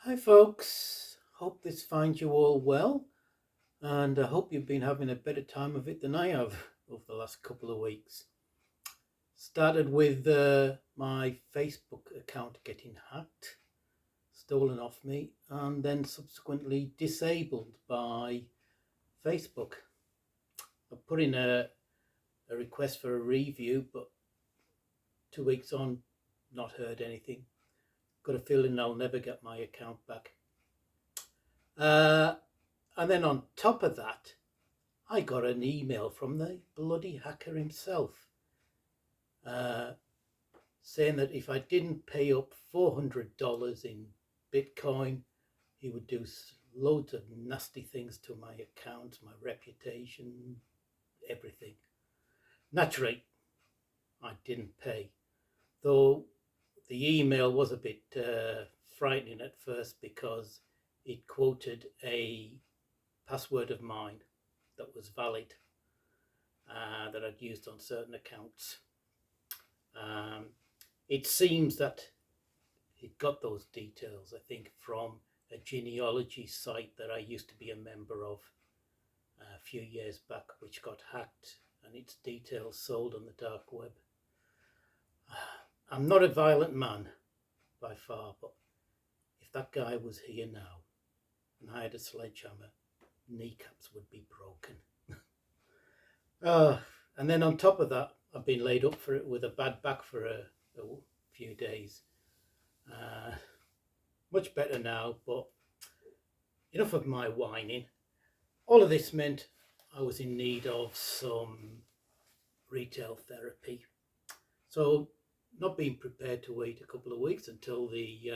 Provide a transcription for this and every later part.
Hi, folks. Hope this finds you all well, and I hope you've been having a better time of it than I have over the last couple of weeks. Started with my Facebook account getting hacked, stolen off me, and then subsequently disabled by Facebook. I put in a request for a review, but 2 weeks on, not heard anything. Got a feeling I'll never get my account back. And then on top of that, I got an email from the bloody hacker himself uh, saying that if I didn't pay up $400 in Bitcoin, he would do loads of nasty things to my account, my reputation, everything. Naturally, I didn't pay, though the email was a bit frightening at first because it quoted a password of mine that was valid that I'd used on certain accounts. It seems that it got those details, I think, from a genealogy site that I used to be a member of a few years back, which got hacked and its details sold on the dark web. I'm not a violent man by far, but if that guy was here now and I had a sledgehammer, kneecaps would be broken. And then on top of that, I've been laid up for it with a bad back for a few days. Much better now, but enough of my whining. All of this meant I was in need of some retail therapy. So, not being prepared to wait a couple of weeks until the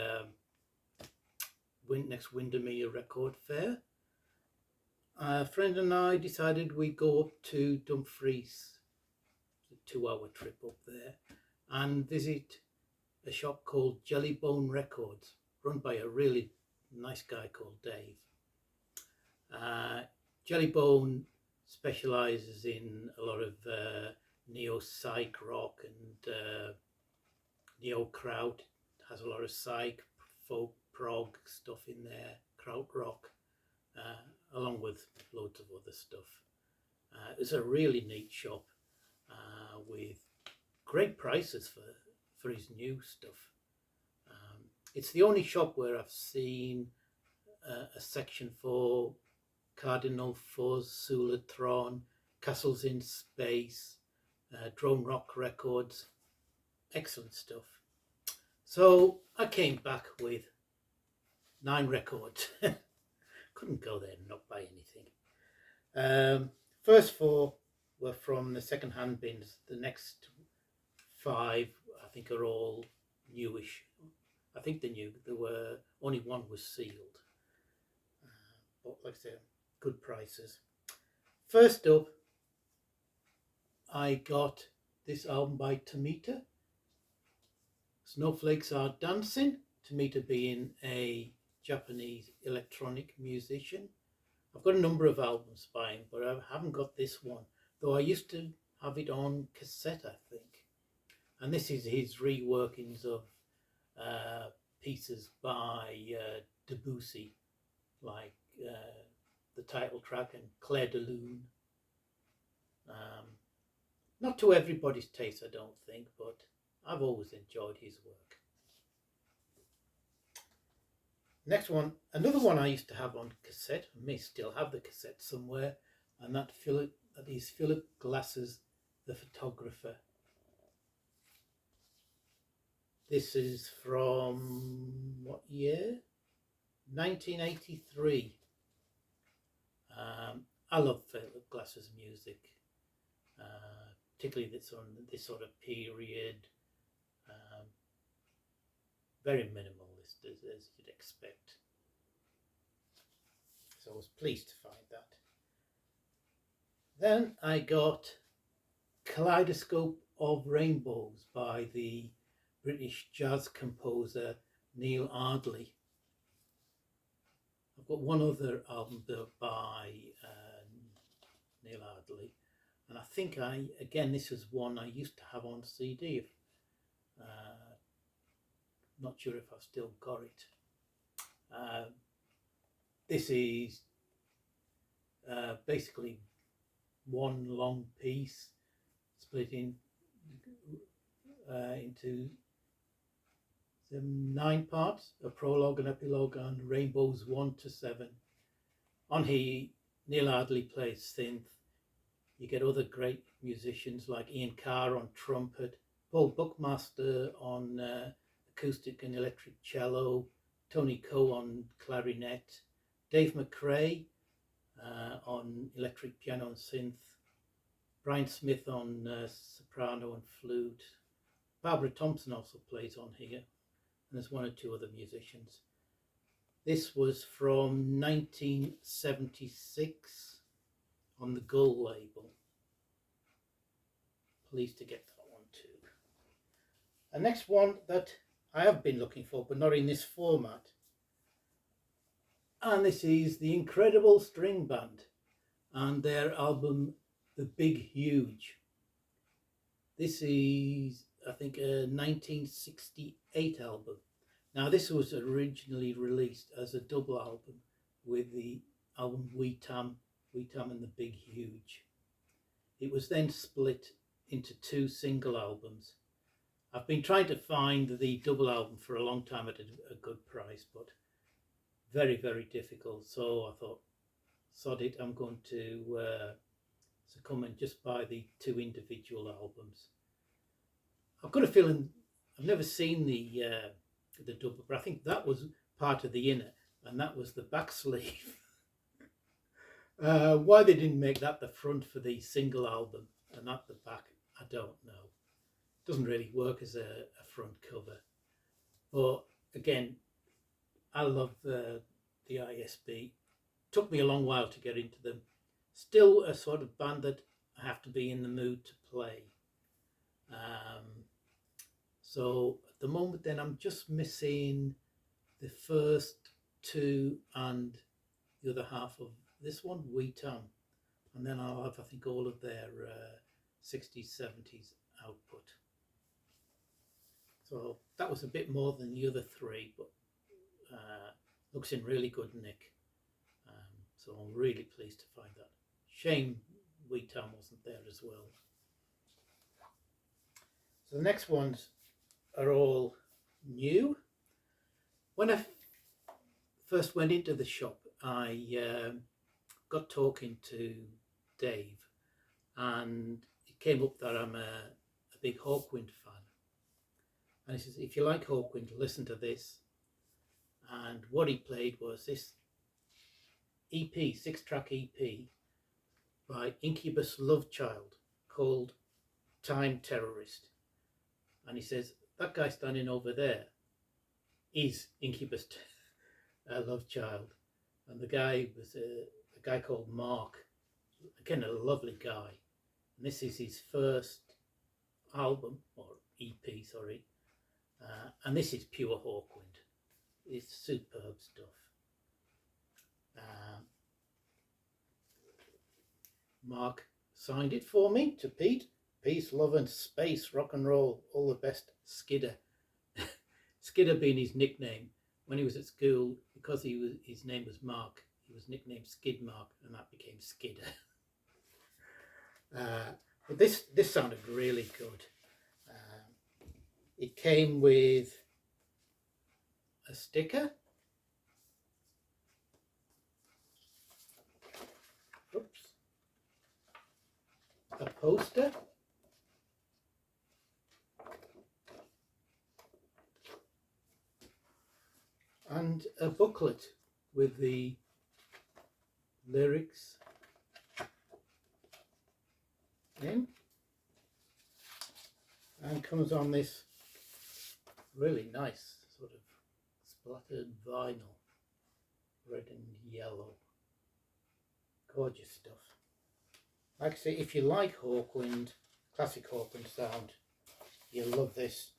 next Windermere Record Fair, a friend and I decided we'd go up to Dumfries, a 2-hour trip up there, and visit a shop called Jellybone Records, run by a really nice guy called Dave. Jellybone specialises in a lot of neo-psych rock and neo-kraut. Has a lot of psych, folk, prog stuff in there, krautrock, along with loads of other stuff. It's a really neat shop with great prices for his new stuff. It's the only shop where I've seen a section for Cardinal Fuzz, Sulatron, Castles in Space, Drone Rock Records. Excellent stuff. So I came back with 9 records. Couldn't go there and not buy anything. First 4 were from the second-hand bins. The next 5, I think, are all newish. I think they're new. There were only one was sealed. But like I said, good prices. First up, I got this album by Tomita. Snowflakes Are Dancing. Tomita being a Japanese electronic musician. I've got a number of albums by him, but I haven't got this one, though I used to have it on cassette, I think. And this is his reworkings of pieces by Debussy, like the title track and Clair de Lune. Not to everybody's taste, I don't think, but I've always enjoyed his work. Next one, another one I used to have on cassette, I may still have the cassette somewhere, and that is Philip Glass's The Photographer. This is from what year? 1983. I love Philip Glass's music, particularly this sort of period. Very minimalist, as you'd expect. So I was pleased to find that. Then I got Kaleidoscope of Rainbows by the British jazz composer Neil Ardley. I've got one other album by Neil Ardley, and I think this is one I used to have on CD. Not sure if I've still got it. Uh, this is basically one long piece split into 9 parts, a prologue, an epilogue, and rainbows 1 to 7. On here, Neil Ardley plays synth. You get other great musicians like Ian Carr on trumpet, Paul Buckmaster on acoustic and electric cello, Tony Coe on clarinet, Dave McRae on electric piano and synth, Brian Smith on soprano and flute. Barbara Thompson also plays on here, and there's 1 or 2 other musicians. This was from 1976 on the Gull label. Pleased to get that one too. The next one that I have been looking for, but not in this format, and this is the Incredible String Band and their album The Big Huge. This is, I think, a 1968 album. Now, this was originally released as a double album with the album Wee Tam and the Big Huge. It was then split into 2 single albums. I've been trying to find the double album for a long time at a good price, but very, very difficult. So I thought, sod it, I'm going to succumb and just buy the 2 individual albums. I've got a feeling, I've never seen the double, but I think that was part of the inner, and that was the back sleeve. Why they didn't make that the front for the single album and not the back, I don't know. It doesn't really work as a front cover. But again, I love the ISB. Took me a long while to get into them. Still a sort of band that I have to be in the mood to play. So at the moment then I'm just missing the first 2 and the other half of this one, Wee Tam. And then I'll have, I think, all of their 60s, 70s output. So that was a bit more than the other 3, but looks in really good nick. So I'm really pleased to find that. Shame Wee Tam wasn't there as well. So the next ones are all new. When I first went into the shop, I got talking to Dave, and it came up that I'm a big Hawkwind fan. And he says, if you like Hawkwind, listen to this. And what he played was this EP, 6-track EP by Incubus Love Child called Time Terrorist. And he says, that guy standing over there is Incubus Love Child. And the guy was a guy called Mark, again, a lovely guy. And this is his first album, or EP, sorry. And this is pure Hawkwind. It's superb stuff. Mark signed it for me to Pete. Peace, love and space, rock and roll, all the best, Skidder. Skidder being his nickname. When he was at school, because his name was Mark, he was nicknamed Skid Mark, and that became Skidder. But this sounded really good. It came with a sticker. Oops. A poster. And a booklet with the lyrics in, and comes on this really nice sort of splattered vinyl, red and yellow. Gorgeous stuff. Like I say, if you like Hawkwind, classic Hawkwind sound, you'll love this.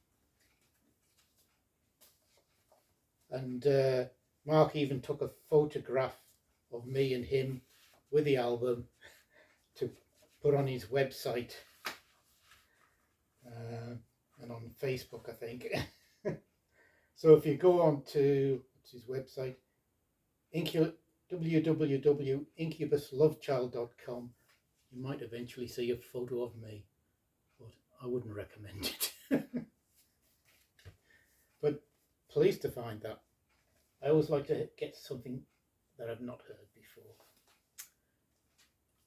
And Mark even took a photograph of me and him with the album to put on his website and on Facebook, I think. So if you go on to It's his website, www.incubuslovechild.com. You might eventually see a photo of me, but I wouldn't recommend it. But pleased to find that. I always like to get something that I've not heard before.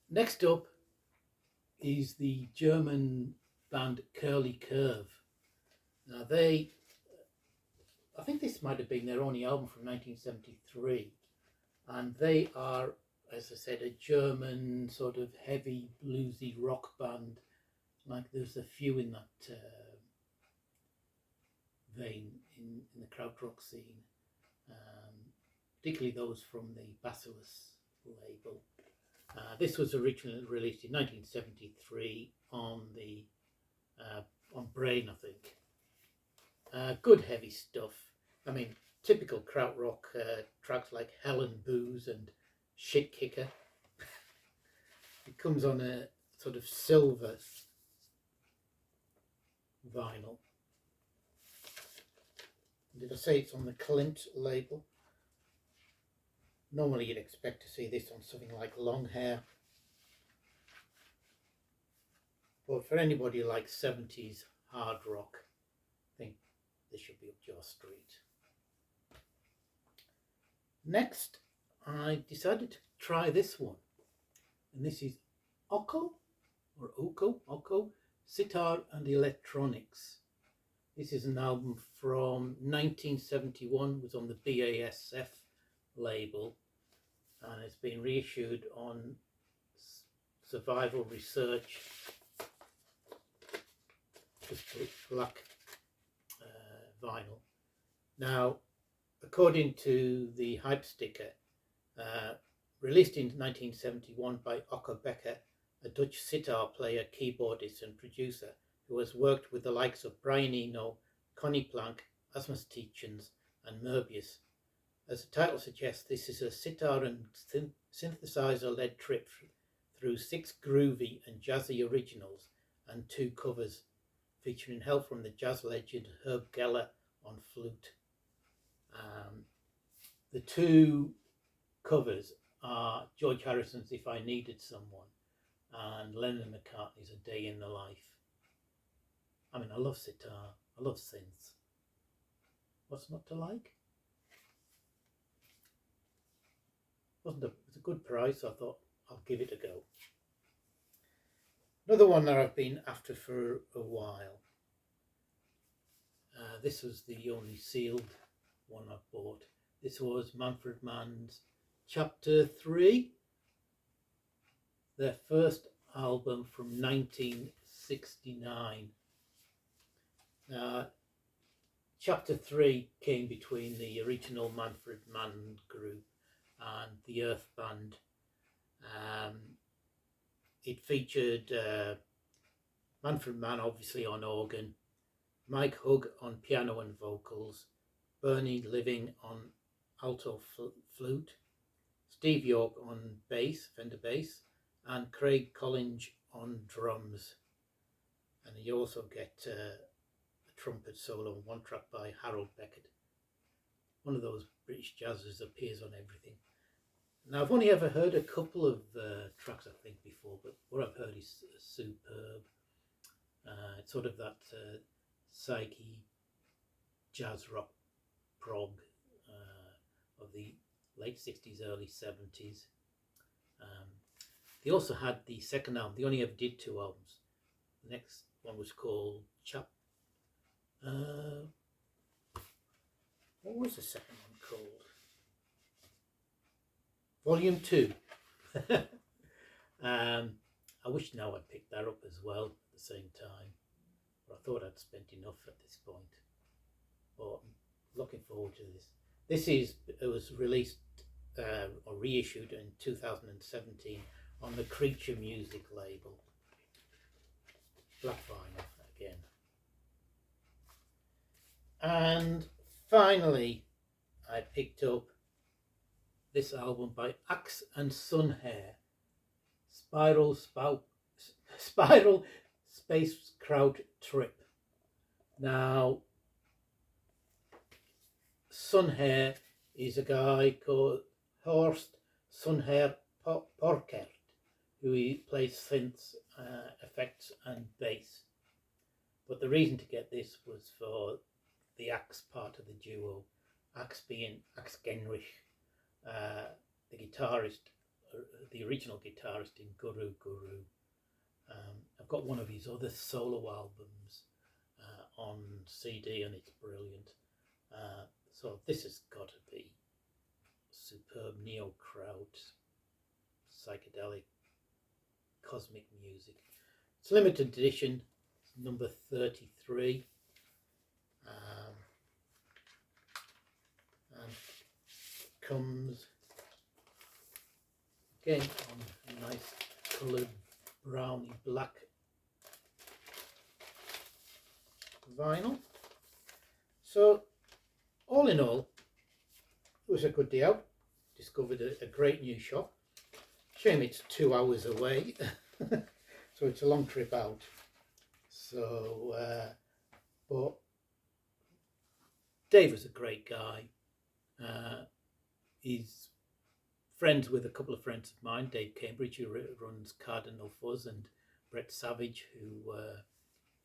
Next up is the German band Curly Curve. Now I think this might have been their only album from 1973, and they are, as I said, a German sort of heavy bluesy rock band. Like there's a few in that vein in the krautrock scene, particularly those from the Bacillus label. This was originally released in 1973 on Brain, I think. Good heavy stuff. I mean, typical krautrock tracks like Hell and Booze and Shit Kicker. It comes on a sort of silver vinyl. Did I say it's on the Clint label? Normally you'd expect to see this on something like Long Hair. But for anybody who likes 70s hard rock, I think this should be up your street. Next, I decided to try this one. And this is Oko Sitar and Electronics. This is an album from 1971, was on the BASF label, and it's been reissued on Survival Research, just black vinyl. Now, according to the hype sticker, released in 1971 by Okke Becker, a Dutch sitar player, keyboardist and producer who has worked with the likes of Brian Eno, Connie Plank, Asmus Tietjens and Möbius. As the title suggests, this is a sitar and synthesizer-led trip through 6 groovy and jazzy originals and 2 covers, featuring help from the jazz legend Herb Geller on flute. The 2 covers are George Harrison's If I Needed Someone and Lennon McCartney's A Day in the Life. I mean, I love sitar, I love synths. What's not to like? It was a good price, so I thought I'll give it a go. Another one that I've been after for a while. This was the only sealed one I bought. This was Manfred Mann's Chapter 3, their first album from 1969. Chapter 3 came between the original Manfred Mann group and the Earth Band. It featured Manfred Mann obviously on organ, Mike Hugg on piano and vocals, Bernie Living on alto flute, Steve York on bass, Fender bass, and Craig Collinge on drums. And you also get a trumpet solo on one track by Harold Beckett. One of those British jazzers appears on everything. Now, I've only ever heard a couple of tracks, I think, before, but what I've heard is superb. It's sort of that psyche jazz rock prog of the late 60s, early 70s. They also had the second album. They only ever did 2 albums. The next one was called what was the second one called? Volume 2. I wish now I'd picked that up as well at the same time, but I thought I'd spent enough at this point. But I'm looking forward to this. It was released or reissued in 2017 on the Creature Music label. Black vinyl again. And finally, I picked up this album by Axe and Sunhair, Spiral Space Kraut Trip. Now, Sunhair is a guy called Horst Sunher Porkert, who plays synths, effects and bass. But the reason to get this was for the Axe part of the duo, Axe being Axe Genrich, the guitarist, the original guitarist in Guru Guru. I've got one of his other solo albums on CD and it's brilliant. So this has got to be superb neo-kraut, psychedelic, cosmic music. It's limited edition, number 33. And comes again on a nice coloured browny black vinyl. So all in all, it was a good day out. Discovered a great new shop. Shame it's 2 hours away, so it's a long trip out. So, but Dave was a great guy. He's friends with a couple of friends of mine, Dave Cambridge, who runs Cardinal Fuzz, and Brett Savage, who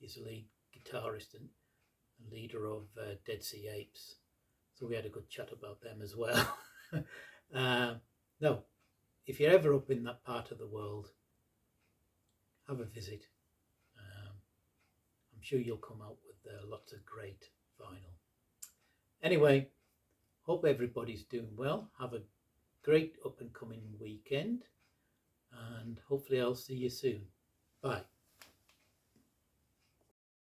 is a lead guitarist and leader of Dead Sea Apes. So we had a good chat about them as well. No, if you're ever up in that part of the world, have a visit. I'm sure you'll come out with lots of great vinyl. Anyway, hope everybody's doing well. Have a great up and coming weekend, and hopefully I'll see you soon. Bye.